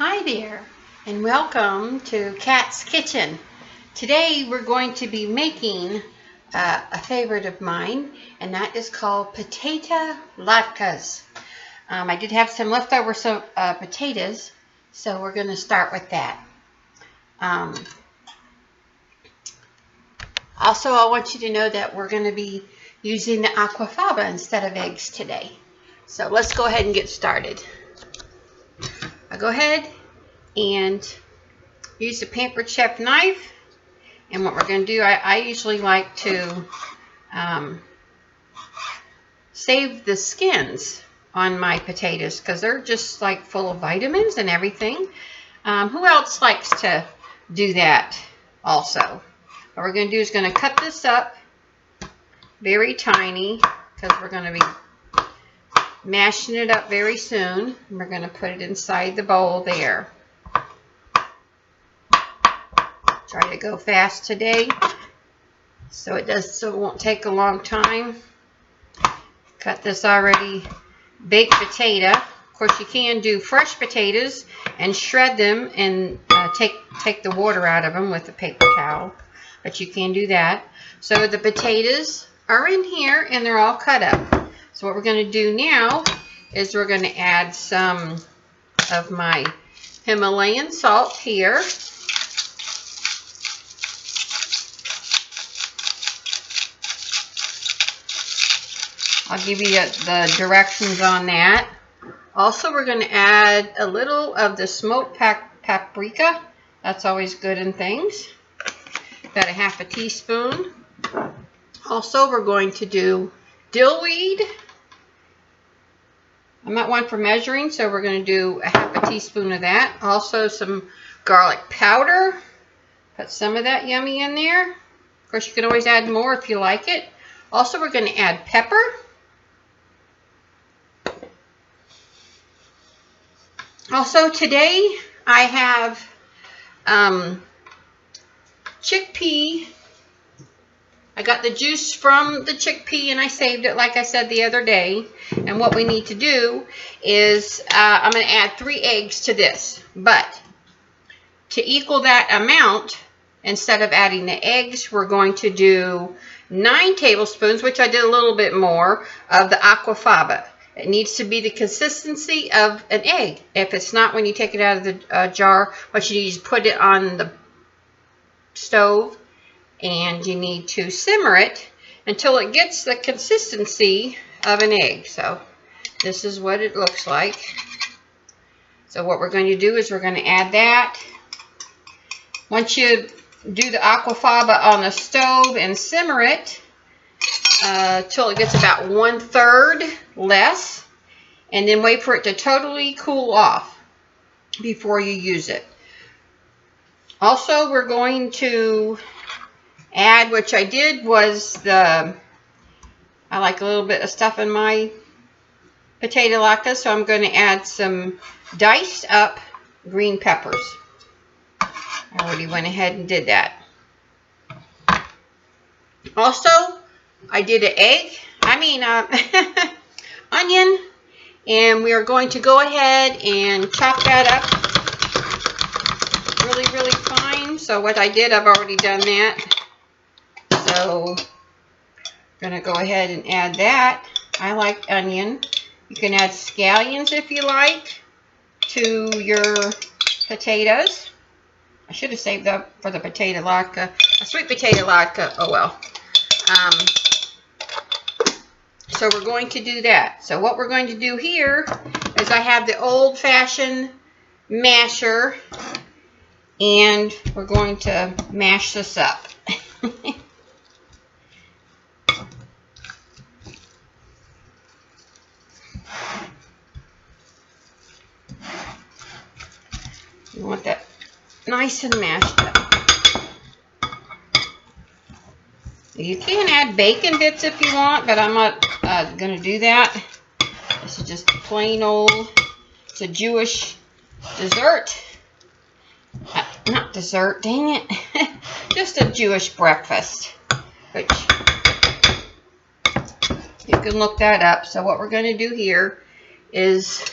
Hi there, and welcome to Kat's Kitchen. Today we're going to be making a favorite of mine, and that is called Potato Latkas. I did have some leftover potatoes, so we're going to start with that. Also, I want you to know that we're going to be using the aquafaba instead of eggs today. So let's go ahead and get started. I'll go ahead and use the Pampered Chef knife, and what we're going to do, I usually like to save the skins on my potatoes because they're just like full of vitamins and everything. Who else likes to do that also? What we're going to do is going to cut this up very tiny because we're going to be mashing it up very soon. We're going to put it inside the bowl there. Try to go fast today so it won't take a long time. Cut this already baked potato. Of course, you can do fresh potatoes and shred them and take the water out of them with a paper towel, but you can do that. So the potatoes are in here and they're all cut up. So what we're going to do now is we're going to add some of my Himalayan salt here. I'll give you the directions on that. Also, we're going to add a little of the smoked paprika. That's always good in things. About a half a teaspoon. Also, we're going to do dill weed. I'm not one for measuring, so we're going to do a half a teaspoon of that. Also, some garlic powder. Put some of that yummy in there. Of course, you can always add more if you like it. Also, we're going to add pepper. Also, today I have chickpea. I got the juice from the chickpea and I saved it like I said the other day. And what we need to do is I'm going to add 3 eggs to this. But to equal that amount, instead of adding the eggs, we're going to do 9 tablespoons, which I did a little bit more, of the aquafaba. It needs to be the consistency of an egg. If it's not, when you take it out of the jar, what you need is put it on the stove and you need to simmer it until it gets the consistency of an egg. So this is what it looks like. So what we're going to do is we're going to add that. Once you do the aquafaba on the stove and simmer it till it gets about 1/3 less, and then wait for it to totally cool off before you use it. Also, we're going to add, which I did was I like a little bit of stuff in my potato latkas, so I'm going to add some diced up green peppers. I already went ahead and did that. Also, I did an onion, and we are going to go ahead and chop that up really, really fine. So what I did, I've already done that. So I'm going to go ahead and add that. I like onion. You can add scallions if you like to your potatoes. I should have saved up for the potato latke. A sweet potato latke, oh well. So we're going to do that. So what we're going to do here is I have the old-fashioned masher, and we're going to mash this up. You want that nice and mashed up. You can add bacon bits if you want, but I'm not going to do that. This is just plain old, it's a Jewish dessert. Not dessert, dang it. Just a Jewish breakfast, which you can look that up. So what we're going to do here is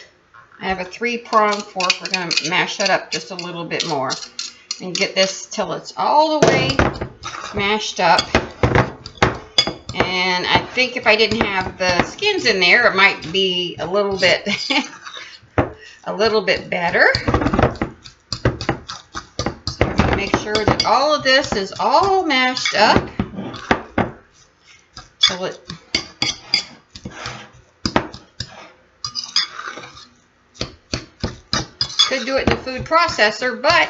I have a 3-prong fork. We're going to mash that up just a little bit more and get this till it's all the way mashed up. And I think if I didn't have the skins in there, it might be a little bit better. So make sure that all of this is all mashed up till it could do it in the food processor, but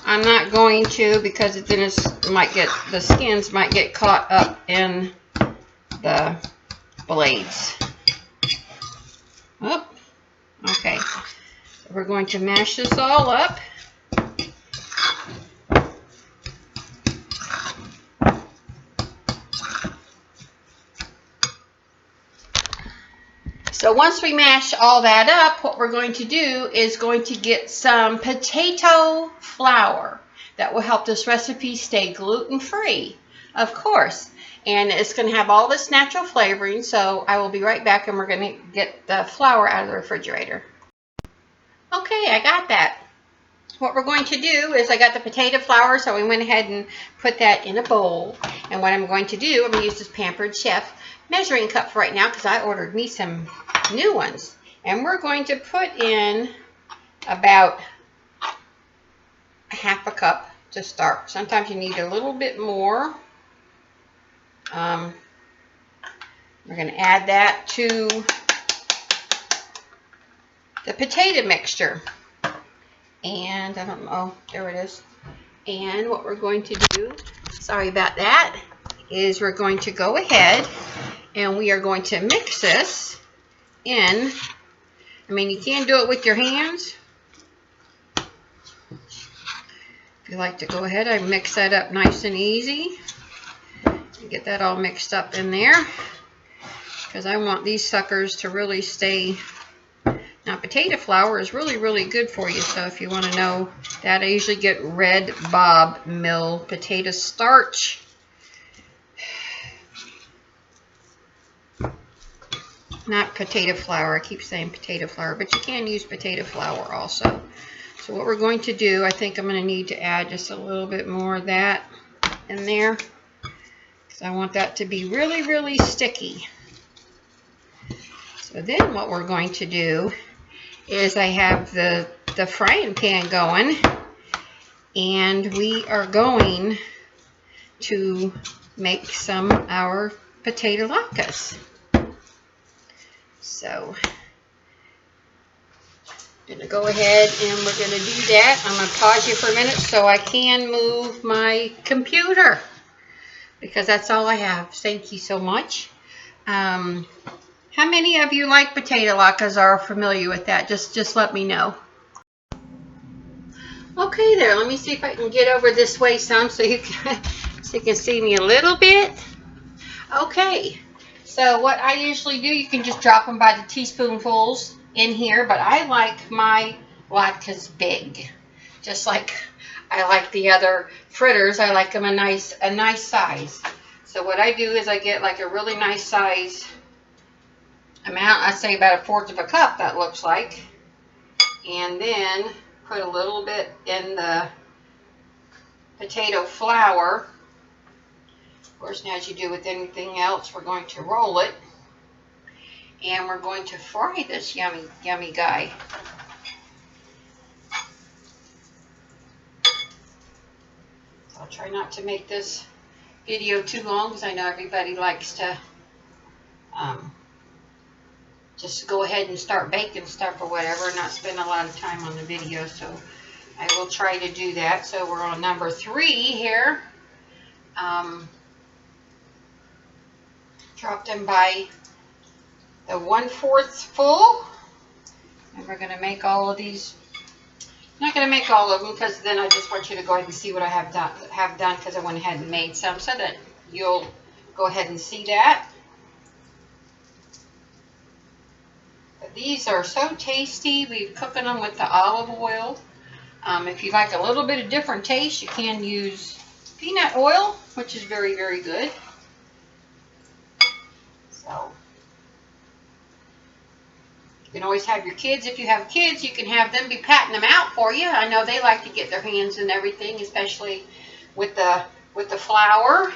I'm not going to, because then the skins might get caught up in the blades. Oh, okay. So we're going to mash this all up. So once we mash all that up, what we're going to do is going to get some potato flour that will help this recipe stay gluten-free, of course. And it's going to have all this natural flavoring, so I will be right back and we're going to get the flour out of the refrigerator. Okay, I got that. What we're going to do is I got the potato flour, so we went ahead and put that in a bowl. And what I'm going to do, I'm going to use this Pampered Chef measuring cup right now because I ordered me some new ones. And we're going to put in about a half a cup to start. Sometimes you need a little bit more. We're going to add that to the potato mixture. And I don't know, there it is. And what we're going to do, sorry about that, is we're going to go ahead and we are going to mix this in. I mean, you can do it with your hands. If you like to go ahead, I mix that up nice and easy. Get that all mixed up in there because I want these suckers to really stay. Now, potato flour is really, really good for you. So if you want to know that, I usually get Red Bob Mill potato starch. Not potato flour. I keep saying potato flour, but you can use potato flour also. So what we're going to do, I think I'm going to need to add just a little bit more of that in there because I want that to be really, really sticky. So then what we're going to do is I have the frying pan going, and we are going to make some our potato latkes. So I'm going to go ahead and we're going to do that. I'm going to pause you for a minute so I can move my computer because that's all I have. Thank you so much. How many of you like potato latkes, are familiar with that? Just let me know. Okay there, let me see if I can get over this way some so you can see me a little bit. Okay, so what I usually do, you can just drop them by the teaspoonfuls in here, but I like my latkes big. Just like I like the other fritters, I like them a nice size. So what I do is I get like a really nice size amount, I say about 1/4 of a cup, that looks like, and then put a little bit in the potato flour. Of course, now as you do with anything else, we're going to roll it and we're going to fry this yummy, yummy guy. So I'll try not to make this video too long because I know everybody likes to just go ahead and start baking stuff or whatever, not spend a lot of time on the video. So I will try to do that. So we're on number 3 here. Drop them by the 1/4 full. And we're going to make all of these. I'm not going to make all of them because then I just want you to go ahead and see what I have done because I went ahead and made some so that you'll go ahead and see that. But these are so tasty. We're cooking them with the olive oil. If you like a little bit of different taste, you can use peanut oil, which is very, very good. So can always have your kids. If you have kids, you can have them be patting them out for you. I know they like to get their hands in everything, especially with the flour.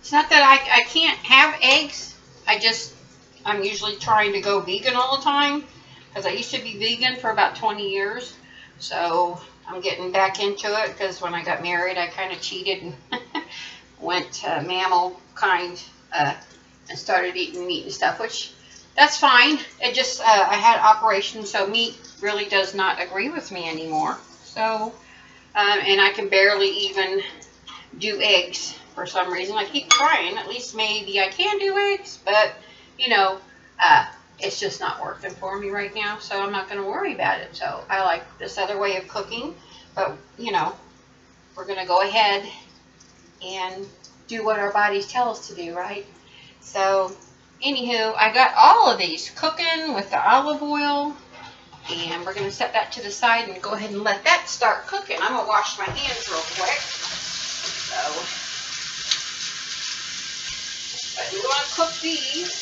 It's not that I can't have eggs. I'm usually trying to go vegan all the time because I used to be vegan for about 20 years. So I'm getting back into it because when I got married, I kind of cheated and went mammal kind and started eating meat and stuff, which that's fine. It just, I had an operation, so meat really does not agree with me anymore. So, and I can barely even do eggs for some reason. I keep trying. At least maybe I can do eggs, but you know, it's just not working for me right now, so I'm not going to worry about it. So I like this other way of cooking, but you know, we're going to go ahead and do what our bodies tell us to do, right? So anywho, I got all of these cooking with the olive oil, and we're going to set that to the side and go ahead and let that start cooking. I'm going to wash my hands real quick. So, but we want to cook these.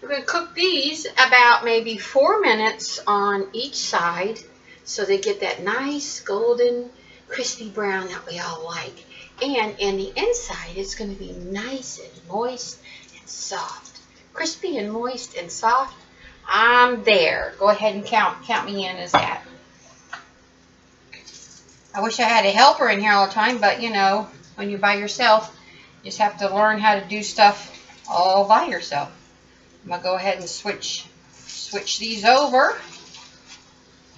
We're going to cook these about maybe 4 minutes on each side so they get that nice golden crispy brown that we all like. And in the inside, it's going to be nice and moist and soft. Crispy and moist and soft. I'm there. Go ahead and count me in as that. I wish I had a helper in here all the time, but you know, when you're by yourself, you just have to learn how to do stuff all by yourself. I'm going to go ahead and switch these over.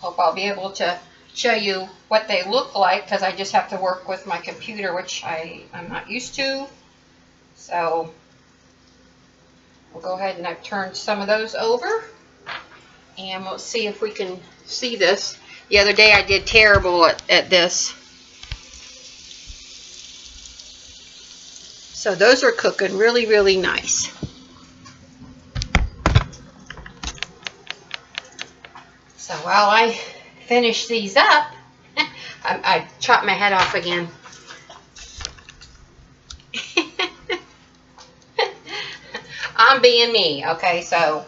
Hope I'll be able to show you what they look like because I just have to work with my computer, which I'm not used to. So we'll go ahead and I've turned some of those over. And we'll see if we can see this. The other day I did terrible at this. So those are cooking really, really nice. So while I finish these up, I chopped my head off again. I'm being me, okay? So,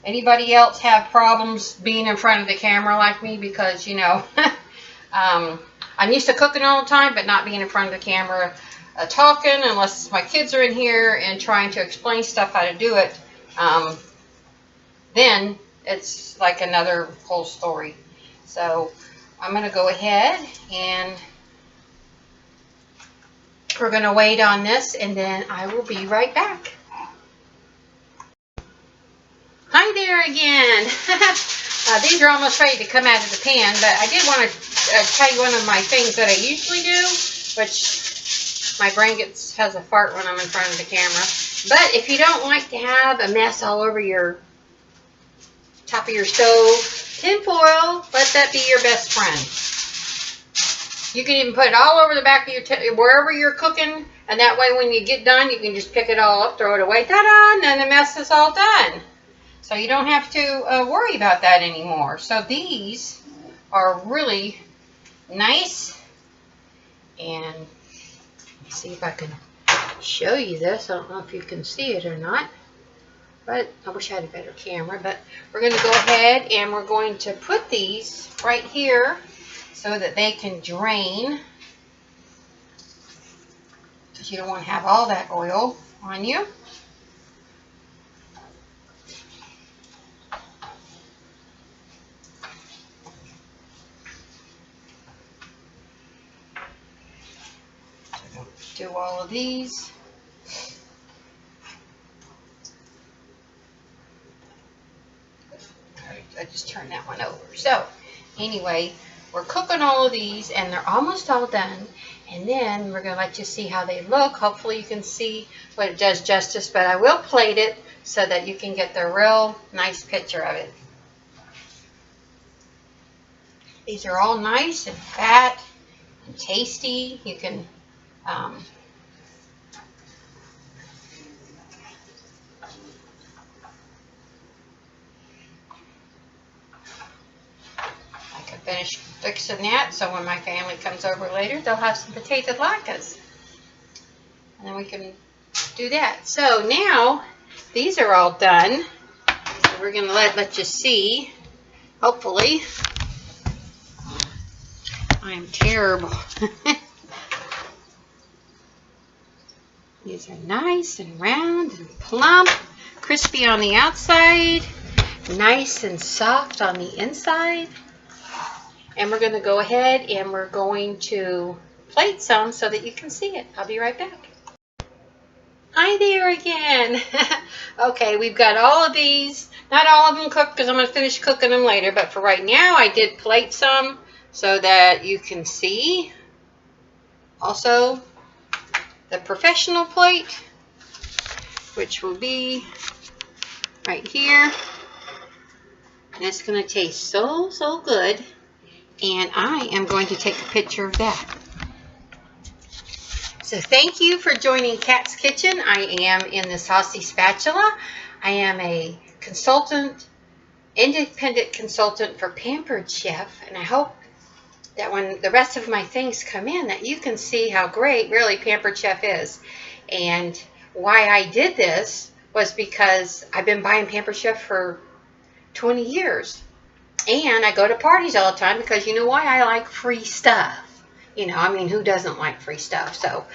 anybody else have problems being in front of the camera like me? Because, you know, I'm used to cooking all the time, but not being in front of the camera talking unless my kids are in here and trying to explain stuff how to do it. Then it's like another whole story. So I'm going to go ahead and we're going to wait on this, and then I will be right back. Hi there again. These are almost ready to come out of the pan, but I did want to tell you one of my things that I usually do, which my brain has a fart when I'm in front of the camera. But if you don't like to have a mess all over your top of your stove, tinfoil, let that be your best friend. You can even put it all over the back of your wherever you're cooking, and that way when you get done, you can just pick it all up, throw it away, ta-da, and then the mess is all done. So you don't have to worry about that anymore. So these are really nice, and let's see if I can show you this. I don't know if you can see it or not. But I wish I had a better camera. But we're going to go ahead and we're going to put these right here so that they can drain. Because you don't want to have all that oil on you. So do all of these. I just turned that one over. So anyway, we're cooking all of these and they're almost all done. And then we're going to let you see how they look. Hopefully you can see what it does justice, but I will plate it so that you can get the real nice picture of it. These are all nice and fat and tasty. You can finish fixing that so when my family comes over later, they'll have some potato latkes. And then we can do that. So now these are all done. So we're going to let you see, hopefully. I'm terrible. These are nice and round and plump, crispy on the outside, nice and soft on the inside. And we're going to go ahead and we're going to plate some so that you can see it. I'll be right back. Hi there again. Okay, we've got all of these. Not all of them cooked because I'm going to finish cooking them later. But for right now, I did plate some so that you can see. Also, the professional plate, which will be right here. And it's going to taste so, so good. And I am going to take a picture of that. So thank you for joining Kat's Kitchen. I am in the Saucy Spatula. I am a consultant, independent consultant for Pampered Chef. And I hope that when the rest of my things come in that you can see how great really Pampered Chef is. And why I did this was because I've been buying Pampered Chef for 20 years. And I go to parties all the time because you know why? I like free stuff. You know, I mean, who doesn't like free stuff? So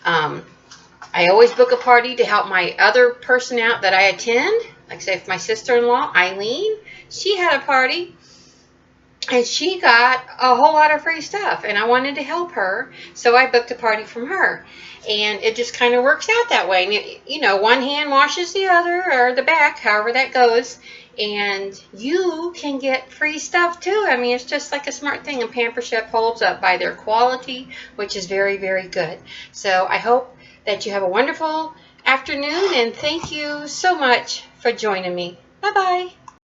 I always book a party to help my other person out that I attend. Like say if my sister-in-law, Eileen, she had a party. And she got a whole lot of free stuff. And I wanted to help her. So I booked a party from her. And it just kind of works out that way. And, you know, one hand washes the other or the back, however that goes. And you can get free stuff too. I mean, it's just like a smart thing. And Pampered Chef holds up by their quality, which is very, very good. So I hope that you have a wonderful afternoon. And thank you so much for joining me. Bye-bye.